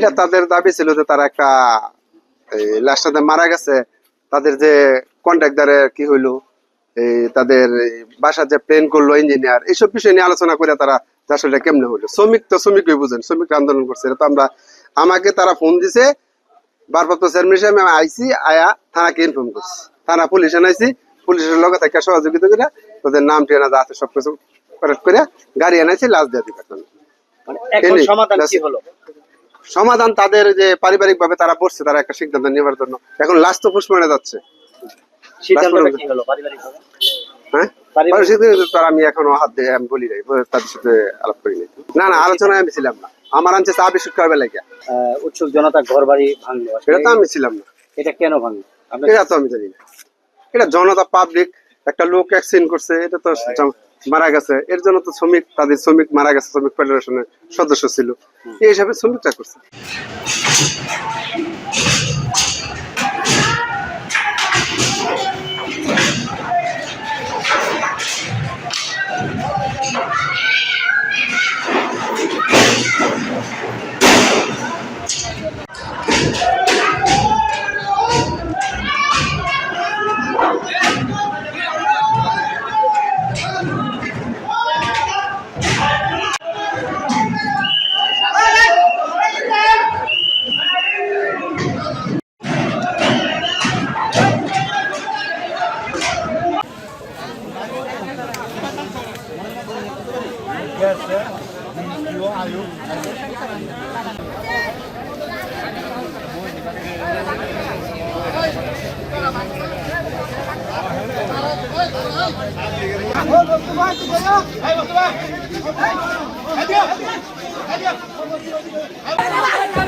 এটা তাদের দাবি ছিল যে তারা একটা লাস্টে মারা গেছে, তাদের যে কন্ট্রাক্টরের কি হইলো, তাদের বাসার যে প্লেন করলো ইঞ্জিনিয়ার, এইসব বিষয় নিয়ে আলোচনা করে তারা আসলে কেমনে হইলো। শ্রমিক তো শ্রমিকই বুঝেন, শ্রমিক আন্দোলন করছে। এটা তো আমাকে তারা ফোন দিছে, ভারপ্রাপ্ত চেয়ারম্যান হিসেবে আমি আইসি, আয়া থানাকে ইনফর্ম করছি, থানা পুলিশ আনাইছি, পুলিশের লগে থেকে সহযোগিতা করে তাদের নাম ঠিকানা যা আছে সবকিছু কারেক্ট করে গাড়ি আনাইছি, লাশ দিয়ে দিবে। সমাধান তাদের যে পারিবারিক ভাবে তারা বসছে, তারা একটা সিদ্ধান্ত নেওয়ার জন্য। এখন লাশ তো পুষ্পনে যাচ্ছে, আমি এখনো হাত দিয়ে আমি বলি নাই, তাদের সাথে আলাপ করি নাই। না না, আলোচনায় আমি ছিলাম না। আমার আনছে চা বিস্কুট খাবে লাগে উৎসুক জনতা ঘর বাড়ি ভাঙলো, এটা তো আমি ছিলাম না। এটা কেন ভাঙলো এটা তো আমি জানি না। এটা জনতা পাবলিক একটা লোক অ্যাক্সিডেন্ট করছে, এটা তো মারা গেছে, এর জন্য তো শ্রমিক, তাদের শ্রমিক মারা গেছে, শ্রমিক ফেডারেশনের সদস্য ছিল, এই হিসাবে শ্রমিকটা করছে। Yes, sir. You are you? Hey,